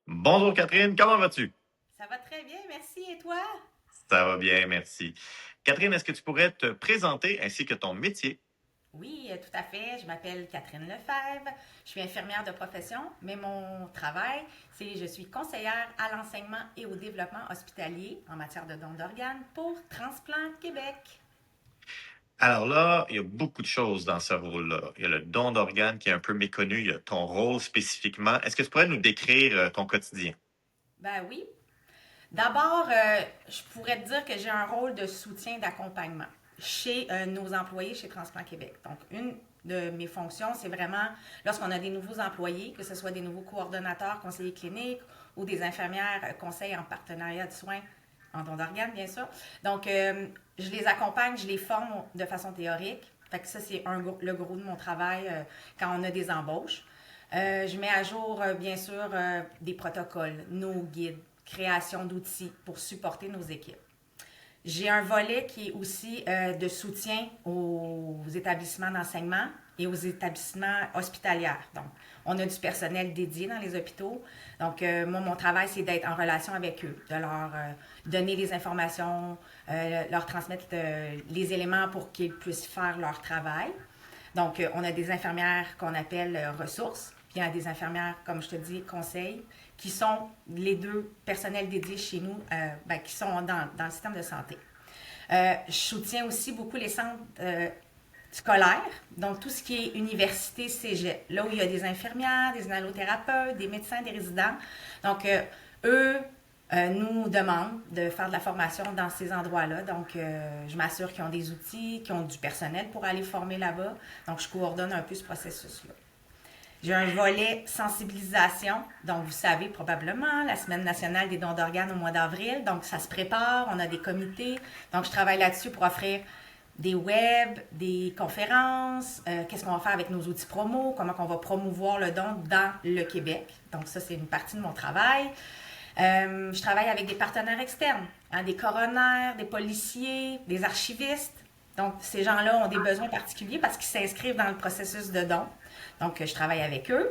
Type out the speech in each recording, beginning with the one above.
Bonjour Catherine, comment vas-tu? Ça va très bien, merci. Et toi? Ça va bien, merci. Catherine, est-ce que tu pourrais te présenter ainsi que ton métier? Oui, tout à fait. Je m'appelle Catherine Lefebvre. Je suis infirmière de profession, mais mon travail, c'est je suis conseillère à l'enseignement et au développement hospitalier en matière de dons d'organes pour Transplant Québec. Alors là, il y a beaucoup de choses dans ce rôle-là. Il y a le don d'organes qui est un peu méconnu, il y a ton rôle spécifiquement. Est-ce que tu pourrais nous décrire ton quotidien? Ben oui. D'abord, je pourrais te dire que j'ai un rôle de soutien, d'accompagnement chez nos employés chez Transplant Québec. Donc, une de mes fonctions, c'est vraiment lorsqu'on a des nouveaux employés, que ce soit des nouveaux coordonnateurs, conseillers cliniques ou des infirmières conseils en partenariat de soins en don d'organes, bien sûr. Donc, je les accompagne, je les forme de façon théorique. Fait que ça, c'est le gros de mon travail quand on a des embauches. Je mets à jour, bien sûr, des protocoles, nos guides, création d'outils pour supporter nos équipes. J'ai un volet qui est aussi de soutien aux établissements d'enseignement et aux établissements hospitaliers. Donc, on a du personnel dédié dans les hôpitaux. Donc, moi, mon travail, c'est d'être en relation avec eux, de leur donner des informations, leur transmettre les éléments pour qu'ils puissent faire leur travail. Donc, on a des infirmières qu'on appelle ressources, puis il y a des infirmières, comme je te dis, conseils, qui sont les deux personnels dédiés chez nous, qui sont dans le système de santé. Je soutiens aussi beaucoup les centres scolaires, donc tout ce qui est université, cégep, là où il y a des infirmières, des inhalothérapeutes, des médecins, des résidents. Donc, eux nous demandent de faire de la formation dans ces endroits-là. Donc, je m'assure qu'ils ont des outils, qu'ils ont du personnel pour aller former là-bas. Donc, je coordonne un peu ce processus-là. J'ai un volet sensibilisation. Donc, vous savez probablement, la Semaine nationale des dons d'organes au mois d'avril. Donc, ça se prépare, on a des comités. Donc, je travaille là-dessus pour offrir des webs, des conférences, qu'est-ce qu'on va faire avec nos outils promo, comment on va promouvoir le don dans le Québec. Donc, ça, c'est une partie de mon travail. Je travaille avec des partenaires externes, hein, des coronaires, des policiers, des archivistes. Donc, ces gens-là ont des besoins particuliers parce qu'ils s'inscrivent dans le processus de don. Donc, je travaille avec eux.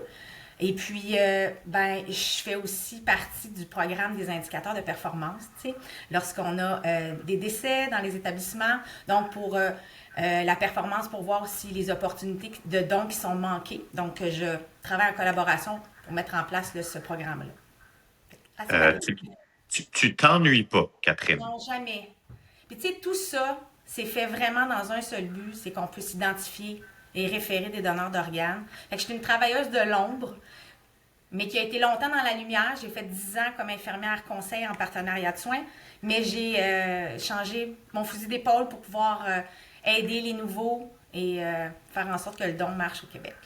Et puis, je fais aussi partie du programme des indicateurs de performance, tu sais, lorsqu'on a des décès dans les établissements. Donc, pour la performance, pour voir si les opportunités de dons qui sont manquées. Donc, je travaille en collaboration pour mettre en place ce programme-là. Assez Euh, varié. tu tu t'ennuies pas, Catherine. Non, jamais. Puis tu sais, tout ça, c'est fait vraiment dans un seul but, c'est qu'on puisse identifier et référer des donneurs d'organes. Fait que je suis une travailleuse de l'ombre, mais qui a été longtemps dans la lumière. J'ai fait 10 ans comme infirmière conseil en partenariat de soins, mais j'ai changé mon fusil d'épaule pour pouvoir aider les nouveaux et faire en sorte que le don marche au Québec.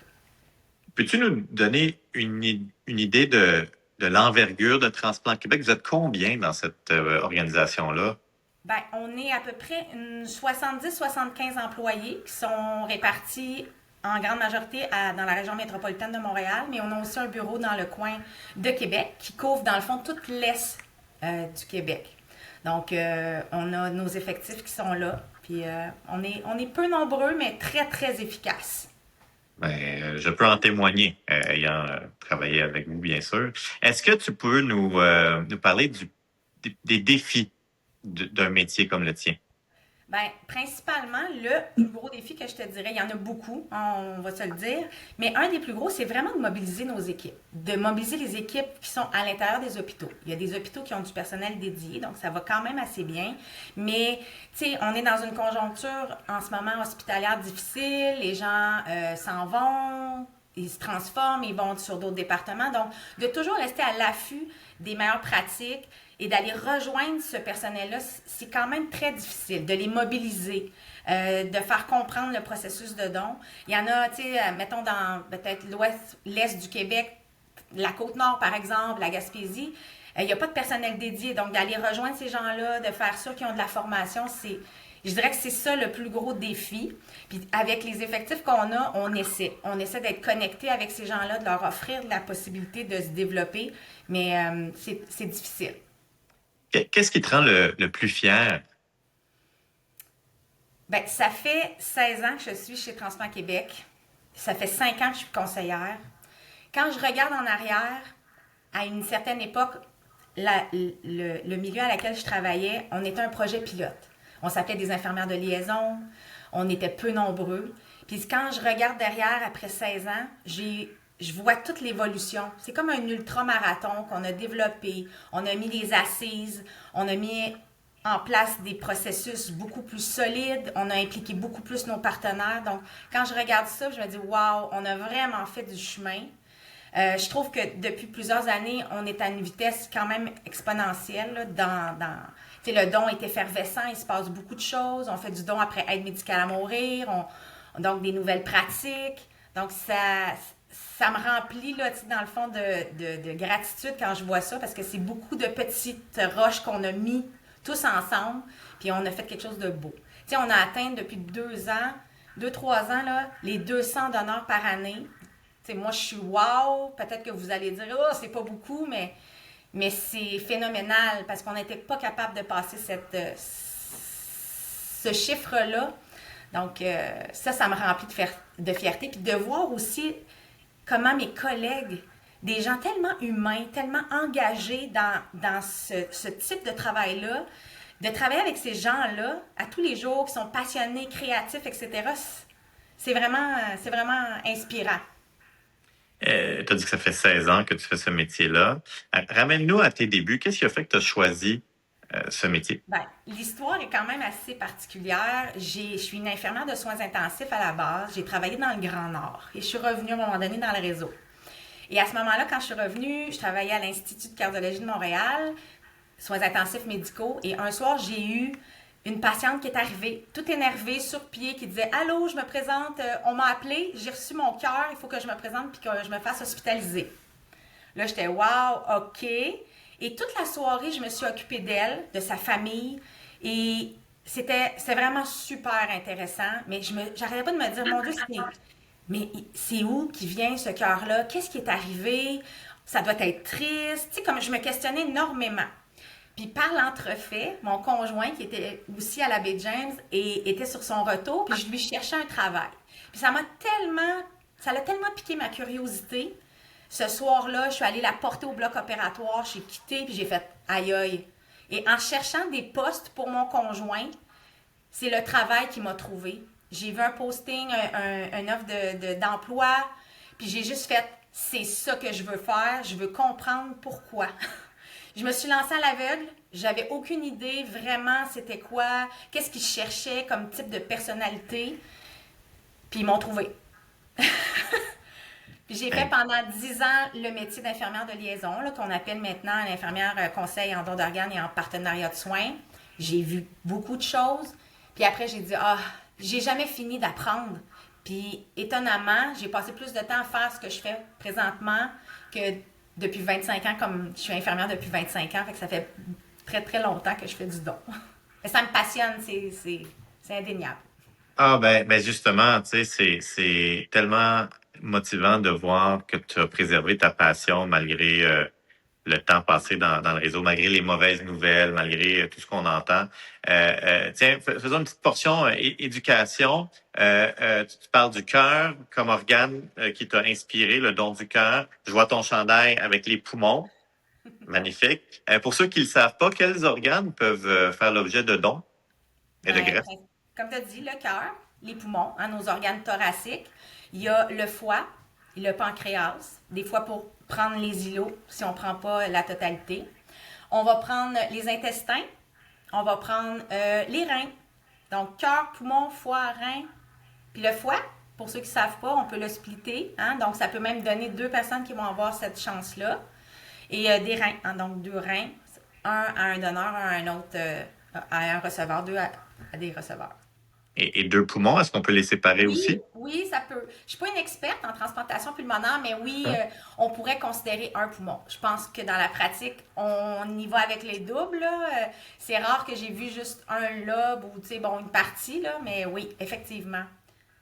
Peux-tu nous donner une idée de l'envergure de Transplant Québec? Vous êtes combien dans cette organisation-là? Ben, on est à peu près une 70-75 employés qui sont répartis en grande majorité dans la région métropolitaine de Montréal, mais on a aussi un bureau dans le coin de Québec qui couvre dans le fond toute l'est du Québec. Donc, on a nos effectifs qui sont là, puis on est peu nombreux, mais très, très efficaces. Ben, je peux en témoigner, ayant travaillé avec vous, bien sûr. Est-ce que tu peux nous parler des défis d'un métier comme le tien? Ben, principalement, le plus gros défi que je te dirais, il y en a beaucoup, on va se le dire, mais un des plus gros, c'est vraiment de mobiliser nos équipes, de mobiliser les équipes qui sont à l'intérieur des hôpitaux. Il y a des hôpitaux qui ont du personnel dédié, donc ça va quand même assez bien, mais tu sais, on est dans une conjoncture en ce moment hospitalière difficile, les gens s'en vont, ils se transforment, ils vont sur d'autres départements. Donc, de toujours rester à l'affût des meilleures pratiques et d'aller rejoindre ce personnel-là, c'est quand même très difficile de les mobiliser, de faire comprendre le processus de don. Il y en a, tu sais, mettons dans peut-être l'ouest, l'est du Québec, la Côte-Nord, par exemple, la Gaspésie, il n'y a pas de personnel dédié. Donc, d'aller rejoindre ces gens-là, de faire sûr qu'ils ont de la formation, je dirais que c'est ça le plus gros défi. Puis avec les effectifs qu'on a, on essaie. On essaie d'être connecté avec ces gens-là, de leur offrir la possibilité de se développer, mais c'est difficile. Qu'est-ce qui te rend le plus fier? Ben, ça fait 16 ans que je suis chez Transplant Québec. Ça fait 5 ans que je suis conseillère. Quand je regarde en arrière, à une certaine époque, le milieu à laquelle je travaillais, on était un projet pilote. On s'appelait des infirmières de liaison, on était peu nombreux. Puis quand je regarde derrière, après 16 ans, je vois toute l'évolution. C'est comme un ultra-marathon qu'on a développé. On a mis les assises, on a mis en place des processus beaucoup plus solides, on a impliqué beaucoup plus nos partenaires. Donc, quand je regarde ça, je me dis, waouh, on a vraiment fait du chemin. Je trouve que depuis plusieurs années, on est à une vitesse quand même exponentielle. Là, le don est effervescent, il se passe beaucoup de choses. On fait du don après aide médicale à mourir, donc des nouvelles pratiques. Donc, ça me remplit, là, dans le fond, de gratitude quand je vois ça, parce que c'est beaucoup de petites roches qu'on a mis tous ensemble, puis on a fait quelque chose de beau. Tu sais, on a atteint depuis 2-3 ans, là, les 200 donneurs par année. Tu sais, moi, je suis wow. Peut-être que vous allez dire, oh, c'est pas beaucoup, mais c'est phénoménal parce qu'on n'était pas capable de passer ce chiffre-là. Donc, ça me remplit de fierté. Puis de voir aussi comment mes collègues, des gens tellement humains, tellement engagés dans ce type de travail-là, de travailler avec ces gens-là à tous les jours, qui sont passionnés, créatifs, etc., c'est vraiment inspirant. Tu as dit que ça fait 16 ans que tu fais ce métier-là. Ramène-nous à tes débuts. Qu'est-ce qui a fait que tu as choisi ce métier? Ben, l'histoire est quand même assez particulière. Je suis une infirmière de soins intensifs à la base. J'ai travaillé dans le Grand Nord et je suis revenue à un moment donné dans le réseau. Et à ce moment-là, quand je suis revenue, je travaillais à l'Institut de cardiologie de Montréal, soins intensifs médicaux. Et un soir, j'ai eu une patiente qui est arrivée, toute énervée, sur pied, qui disait « Allô, je me présente, on m'a appelé, j'ai reçu mon cœur, il faut que je me présente puis que je me fasse hospitaliser. » Là, j'étais « Wow, OK. » Et toute la soirée, je me suis occupée d'elle, de sa famille. Et c'est vraiment super intéressant. Mais j'arrêtais pas de me dire, mon Dieu, mais c'est où qui vient ce cœur-là? Qu'est-ce qui est arrivé? Ça doit être triste. Tu sais, comme je me questionnais énormément. Puis par l'entrefait, mon conjoint, qui était aussi à la baie James, était sur son retour, puis je lui cherchais un travail. Puis ça l'a tellement piqué ma curiosité. Ce soir-là, je suis allée la porter au bloc opératoire, j'ai quitté, puis j'ai fait aïe aïe. Et en cherchant des postes pour mon conjoint, c'est le travail qui m'a trouvé. J'ai vu un posting, un offre d'emploi, puis j'ai juste fait c'est ça que je veux faire, je veux comprendre pourquoi. Je me suis lancée à l'aveugle, j'avais aucune idée vraiment c'était quoi, qu'est-ce qu'ils cherchaient comme type de personnalité, puis ils m'ont trouvé. Puis j'ai fait pendant 10 ans le métier d'infirmière de liaison, là, qu'on appelle maintenant l'infirmière conseil en don d'organes et en partenariat de soins. J'ai vu beaucoup de choses. Puis après, j'ai dit, j'ai jamais fini d'apprendre. Puis étonnamment, j'ai passé plus de temps à faire ce que je fais présentement que depuis 25 ans, comme je suis infirmière depuis 25 ans. Fait que ça fait très, très longtemps que je fais du don. Mais ça me passionne, c'est indéniable. Ah ben justement, tu sais, c'est tellement motivant de voir que tu as préservé ta passion malgré le temps passé dans le réseau, malgré les mauvaises nouvelles, malgré tout ce qu'on entend. Tiens, faisons une petite portion éducation. Tu parles du cœur comme organe qui t'a inspiré, le don du cœur. Je vois ton chandail avec les poumons. Magnifique. Pour ceux qui ne le savent pas, quels organes peuvent faire l'objet de dons et de greffes? Comme tu as dit, le cœur, les poumons, nos organes thoraciques. Il y a le foie et le pancréas, des fois pour prendre les îlots si on ne prend pas la totalité. On va prendre les intestins, on va prendre les reins. Donc, cœur, poumon, foie, rein. Puis le foie, pour ceux qui ne savent pas, on peut le splitter. Donc, ça peut même donner 2 personnes qui vont avoir cette chance-là. Et des reins, donc 2 reins, un à un donneur, un à un autre, à un receveur, 2 à des receveurs. Et 2 poumons, est-ce qu'on peut les séparer aussi? Oui, ça peut. Je ne suis pas une experte en transplantation pulmonaire, mais oui, on pourrait considérer un poumon. Je pense que dans la pratique, on y va avec les doubles. C'est rare que j'ai vu juste un lobe ou une partie, là, mais oui, effectivement.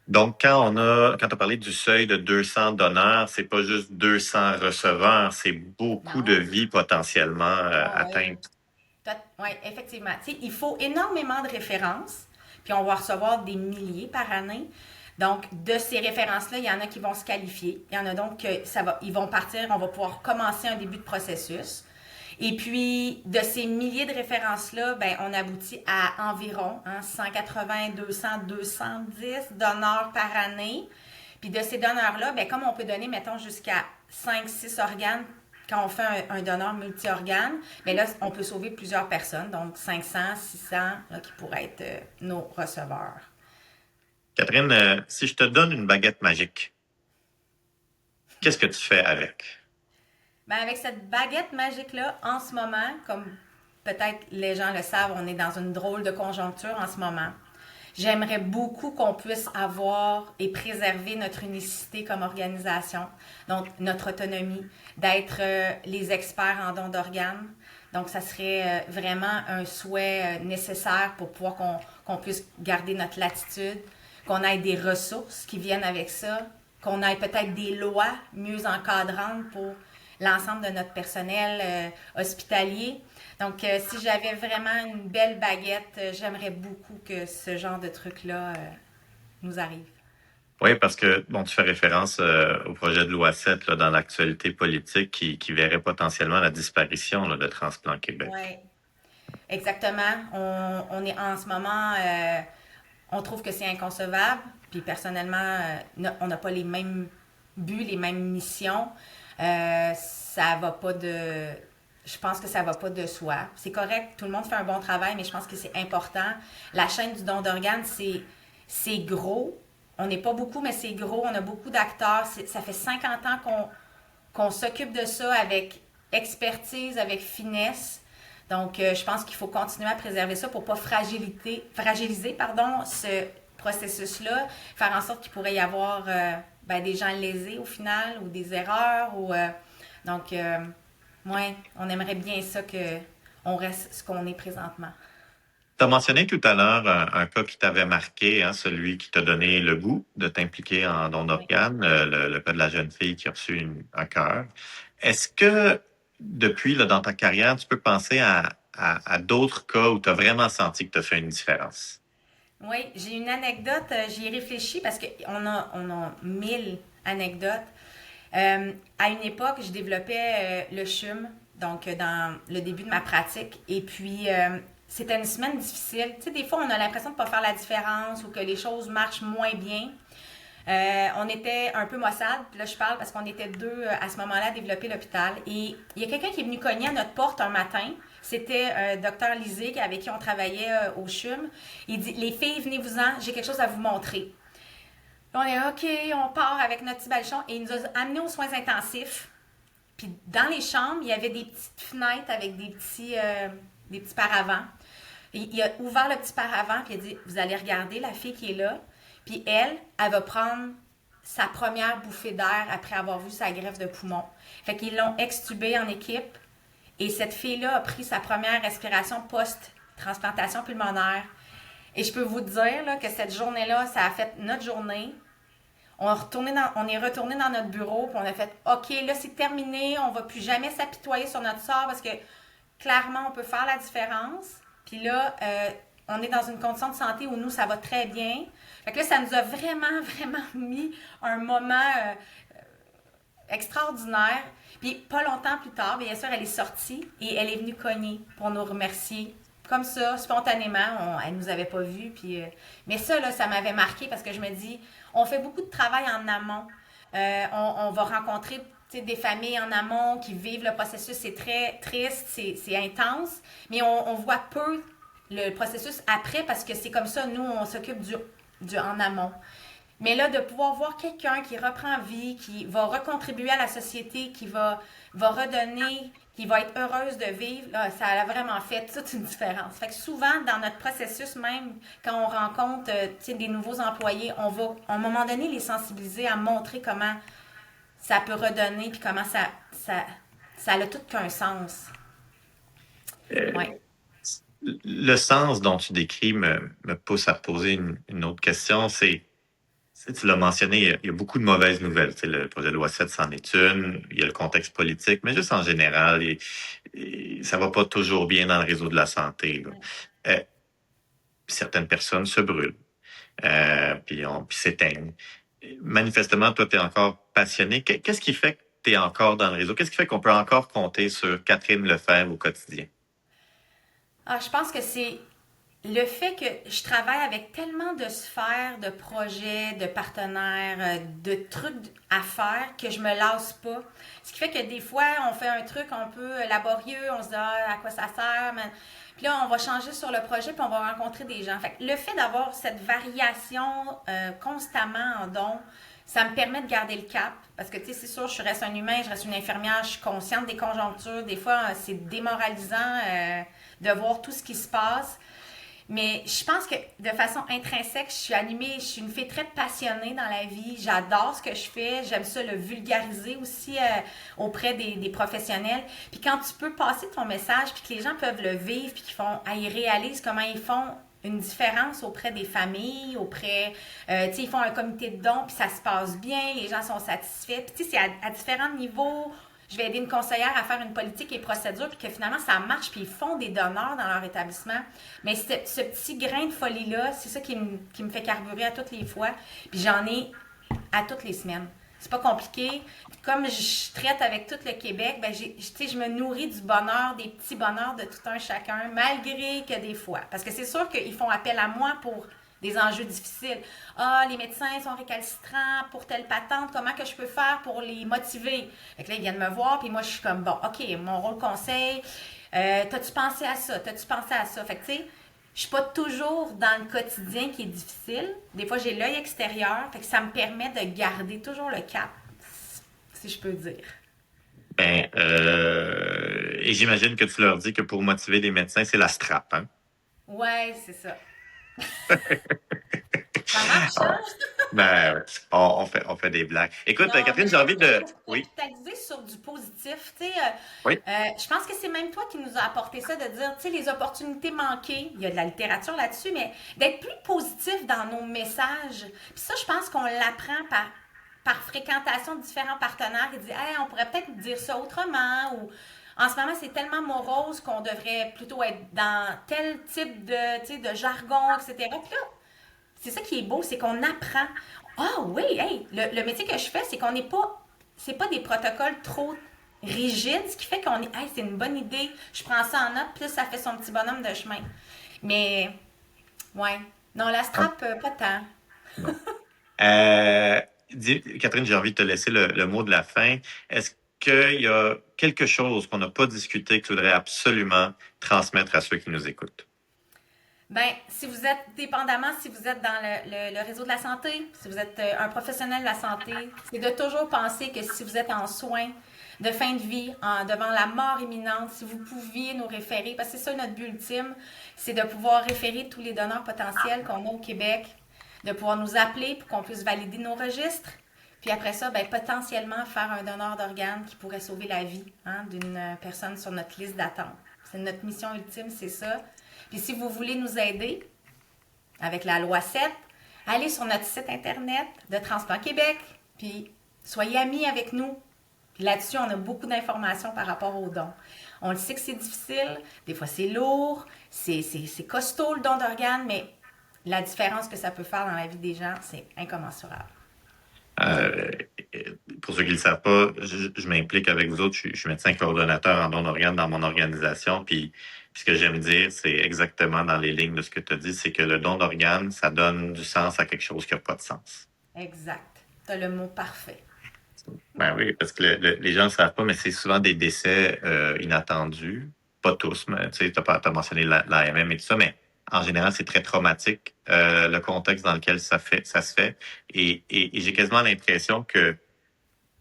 Donc, quand tu as parlé du seuil de 200 donneurs, c'est pas juste 200 receveurs, c'est beaucoup de vies potentiellement atteintes. Oui, effectivement. Il faut énormément de références, puis on va recevoir des milliers par année. Donc, de ces références-là, il y en a qui vont se qualifier. Il y en a donc que ils vont partir, on va pouvoir commencer un début de processus. Et puis, de ces milliers de références-là, ben, on aboutit à environ 180, 200, 210 donneurs par année. Puis de ces donneurs-là, ben, comme on peut donner, mettons, jusqu'à 5-6 organes, quand on fait un donneur multi-organe, ben là, on peut sauver plusieurs personnes, donc 500, 600, là, qui pourraient être nos receveurs. Catherine, si je te donne une baguette magique, qu'est-ce que tu fais avec? Ben, avec cette baguette magique-là, en ce moment, comme peut-être les gens le savent, on est dans une drôle de conjoncture en ce moment. J'aimerais beaucoup qu'on puisse avoir et préserver notre unicité comme organisation, donc notre autonomie, d'être les experts en don d'organes. Donc, ça serait vraiment un souhait nécessaire pour pouvoir qu'on puisse garder notre latitude, qu'on ait des ressources qui viennent avec ça, qu'on ait peut-être des lois mieux encadrantes pour l'ensemble de notre personnel hospitalier. Donc, si j'avais vraiment une belle baguette, j'aimerais beaucoup que ce genre de truc-là nous arrive. Oui, parce que bon, tu fais référence au projet de loi 7 là, dans l'actualité politique qui verrait potentiellement la disparition là, de Transplant Québec. Oui, exactement. On est en ce moment, on trouve que c'est inconcevable. Puis personnellement, on n'a pas les mêmes buts, les mêmes missions. Ça va pas de. Je pense que ça va pas de soi. C'est correct, tout le monde fait un bon travail, mais je pense que c'est important. La chaîne du don d'organes, c'est gros. On n'est pas beaucoup, mais c'est gros. On a beaucoup d'acteurs. Ça fait 50 ans qu'on s'occupe de ça avec expertise, avec finesse. Donc, je pense qu'il faut continuer à préserver ça pour ne pas fragiliser ce processus-là, faire en sorte qu'il pourrait y avoir des gens lésés au final ou des erreurs. Donc, ouais, on aimerait bien ça qu'on reste ce qu'on est présentement. Tu as mentionné tout à l'heure un cas qui t'avait marqué, hein, celui qui t'a donné le goût de t'impliquer en don Oui. d'organes, le cas de la jeune fille qui a reçu un cœur. Est-ce que depuis, là, dans ta carrière, tu peux penser à d'autres cas où tu as vraiment senti que tu as fait une différence? Oui, j'ai une anecdote, j'y ai réfléchi parce qu'on a 1000 anecdotes. À une époque, je développais le CHUM, donc dans le début de ma pratique. Et puis, c'était une semaine difficile. Tu sais, des fois, on a l'impression de ne pas faire la différence ou que les choses marchent moins bien. On était un peu maussade, puis là je parle parce qu'on était deux à ce moment-là à développer l'hôpital. Et il y a quelqu'un qui est venu cogner à notre porte un matin. C'était docteur Lisée avec qui on travaillait au CHUM. Il dit: les filles, venez-vous-en, j'ai quelque chose à vous montrer. Là, on est OK, on part avec notre petit balchon et il nous a amenés aux soins intensifs. Puis dans les chambres, il y avait des petites fenêtres avec des petits paravents. Et il a ouvert le petit paravent puis il a dit: vous allez regarder la fille qui est là. Puis elle va prendre sa première bouffée d'air après avoir vu sa greffe de poumon. Fait qu'ils l'ont extubée en équipe et cette fille-là a pris sa première respiration post-transplantation pulmonaire. Et je peux vous dire là, que cette journée-là, ça a fait notre journée. On est retourné dans notre bureau puis on a fait: OK, là c'est terminé, on va plus jamais s'apitoyer sur notre sort parce que clairement on peut faire la différence. Puis là, on est dans une condition de santé où nous, ça va très bien. Fait que là, ça nous a vraiment, vraiment mis un moment extraordinaire. Puis pas longtemps plus tard, bien sûr, elle est sortie et elle est venue cogner pour nous remercier. Comme ça, spontanément, elle nous avait pas vus. Puis, mais ça, là, ça m'avait marqué parce que je me dis, on fait beaucoup de travail en amont. On va rencontrer des familles en amont qui vivent le processus. C'est très triste, c'est intense, mais on voit peu le processus après parce que c'est comme ça, nous, on s'occupe du en amont. Mais là, de pouvoir voir quelqu'un qui reprend vie, qui va recontribuer à la société, qui va redonner, qui va être heureuse de vivre, là, ça a vraiment fait toute une différence. Fait que souvent, dans notre processus même, quand on rencontre des nouveaux employés, on va, à un moment donné, les sensibiliser à montrer comment ça peut redonner, puis comment ça a tout qu'un sens. Ouais. Le sens dont tu décris me pousse à poser une autre question. Tu l'as mentionné, il y a beaucoup de mauvaises nouvelles. Tu sais, le projet de loi 7, c'en est une. Il y a le contexte politique, mais juste en général, ça va pas toujours bien dans le réseau de la santé. Là. Certaines personnes se brûlent. puis s'éteignent. Manifestement, toi, tu es encore passionné. Qu'est-ce qui fait que tu es encore dans le réseau? Qu'est-ce qui fait qu'on peut encore compter sur Catherine Lefebvre au quotidien? Ah, je pense que c'est le fait que je travaille avec tellement de sphères, de projets, de partenaires, de trucs à faire que je me lasse pas. Ce qui fait que des fois, on fait un truc un peu laborieux, on se dit ah, à quoi ça sert, puis là, on va changer sur le projet, puis on va rencontrer des gens. Fait que le fait d'avoir cette variation constamment en don, ça me permet de garder le cap. Parce que, tu sais, c'est sûr, je reste un humain, je reste une infirmière, je suis consciente des conjonctures. Des fois, c'est démoralisant de voir tout ce qui se passe. Mais je pense que de façon intrinsèque, je suis animée, je suis une fille très passionnée dans la vie. J'adore ce que je fais. J'aime ça le vulgariser aussi auprès des professionnels. Puis quand tu peux passer ton message, puis que les gens peuvent le vivre, puis ils réalisent comment ils font une différence auprès des familles, auprès, tu sais, ils font un comité de dons, puis ça se passe bien, les gens sont satisfaits. Puis tu sais, c'est à différents niveaux. Je vais aider une conseillère à faire une politique et procédure, puis que finalement ça marche, puis ils font des donneurs dans leur établissement. Mais ce petit grain de folie-là, c'est ça qui me fait carburer à toutes les fois. Puis j'en ai à toutes les semaines. C'est pas compliqué. Puis comme je traite avec tout le Québec, ben je me nourris du bonheur, des petits bonheurs de tout un chacun, malgré que des fois. Parce que c'est sûr qu'ils font appel à moi pour des enjeux difficiles. Ah, les médecins sont récalcitrants pour telle patente, comment que je peux faire pour les motiver? Fait que là, ils viennent me voir, puis moi, je suis comme, bon, OK, mon rôle conseil, t'as-tu pensé à ça? T'as-tu pensé à ça? Fait que, tu sais, je suis pas toujours dans le quotidien qui est difficile. Des fois, j'ai l'œil extérieur, fait que ça me permet de garder toujours le cap, si je peux dire. Et j'imagine que tu leur dis que pour motiver les médecins, c'est la strap, hein? Ouais, c'est ça. Ça marche, hein? Ben, on fait des blagues. Écoute, Non, mais Catherine, j'ai je envie pense que de... pour Oui, capitaliser sur du positif, tu sais, oui. je pense que c'est même toi qui nous a apporté ça, de dire, tu sais, les opportunités manquées, il y a de la littérature là-dessus, mais d'être plus positif dans nos messages. Puis ça, je pense qu'on l'apprend par fréquentation de différents partenaires qui disent, hey, on pourrait peut-être dire ça autrement, ou en ce moment, c'est tellement morose qu'on devrait plutôt être dans tel type de, tu sais, de jargon, etc. Puis là, c'est ça qui est beau, c'est qu'on apprend. Ah oui, hey, le métier que je fais, c'est pas des protocoles trop rigides, ce qui fait qu'on est, hey, c'est une bonne idée, je prends ça en note, puis là, ça fait son petit bonhomme de chemin. Mais, ouais, non, la Ah, strap, pas tant. bon. Catherine, j'ai envie de te laisser le mot de la fin. Est-ce qu'il y a quelque chose qu'on n'a pas discuté que tu voudrais absolument transmettre à ceux qui nous écoutent? Ben, si vous êtes, dépendamment si vous êtes dans le réseau de la santé, si vous êtes un professionnel de la santé, c'est de toujours penser que si vous êtes en soins de fin de vie, devant la mort imminente, si vous pouviez nous référer, parce que c'est ça notre but ultime, c'est de pouvoir référer tous les donneurs potentiels qu'on a au Québec, de pouvoir nous appeler pour qu'on puisse valider nos registres, puis après ça, ben, potentiellement faire un donneur d'organes qui pourrait sauver la vie d'une personne sur notre liste d'attente. C'est notre mission ultime, c'est ça. Puis si vous voulez nous aider avec la loi 7, allez sur notre site internet de Transplant Québec, puis soyez amis avec nous. Puis là-dessus, on a beaucoup d'informations par rapport aux dons. On le sait que c'est difficile, des fois c'est lourd, c'est costaud le don d'organes, mais la différence que ça peut faire dans la vie des gens, c'est incommensurable. Euh, pour ceux qui ne le savent pas, je m'implique avec vous autres. Je suis médecin coordonnateur en don d'organes dans mon organisation. Puis ce que j'aime dire, c'est exactement dans les lignes de ce que tu as dit, c'est que le don d'organes, ça donne du sens à quelque chose qui n'a pas de sens. Exact. T'as le mot parfait. Ben oui, parce que les gens ne le savent pas, mais c'est souvent des décès inattendus. Pas tous, mais tu sais, t'as mentionné l'AMM et tout ça, mais en général, c'est très traumatique, le contexte dans lequel ça se fait. Et j'ai quasiment l'impression que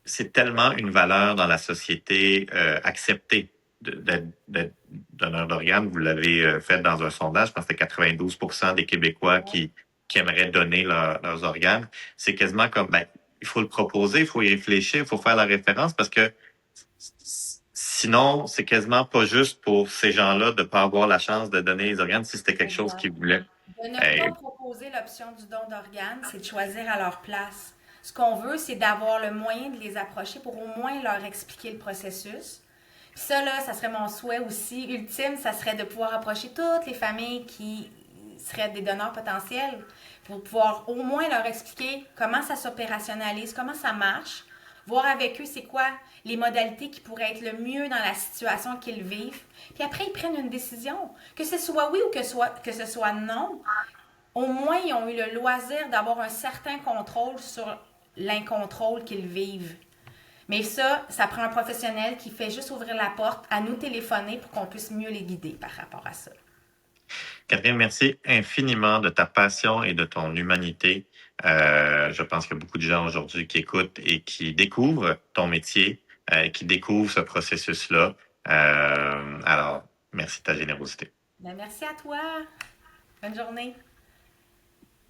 c'est tellement une valeur dans la société acceptée d'être donneur d'organes. Vous l'avez fait dans un sondage, je pense que c'était 92% des Québécois qui aimeraient donner leurs organes. C'est quasiment comme, ben, il faut le proposer, il faut y réfléchir, il faut faire la référence parce que sinon, c'est quasiment pas juste pour ces gens-là de pas avoir la chance de donner les organes si c'était quelque chose Exact. qu'ils voulaient. De ne pas Eh, proposer l'option du don d'organes, c'est de choisir à leur place. Ce qu'on veut, c'est d'avoir le moyen de les approcher pour au moins leur expliquer le processus. Puis ça, là, ça serait mon souhait aussi ultime, ça serait de pouvoir approcher toutes les familles qui seraient des donneurs potentiels. pour pouvoir au moins leur expliquer comment ça s'opérationnalise, comment ça marche, voir avec eux c'est quoi les modalités qui pourraient être le mieux dans la situation qu'ils vivent. Puis après, ils prennent une décision. Que ce soit oui ou que ce soit non, au moins, ils ont eu le loisir d'avoir un certain contrôle sur l'incontrôle qu'ils vivent. Mais ça prend un professionnel qui fait juste ouvrir la porte, à nous téléphoner pour qu'on puisse mieux les guider par rapport à ça. Catherine, merci infiniment de ta passion et de ton humanité. Je pense qu'il y a beaucoup de gens aujourd'hui qui écoutent et qui découvrent ton métier, qui découvrent ce processus-là. Alors, merci de ta générosité. Ben, merci à toi. Bonne journée.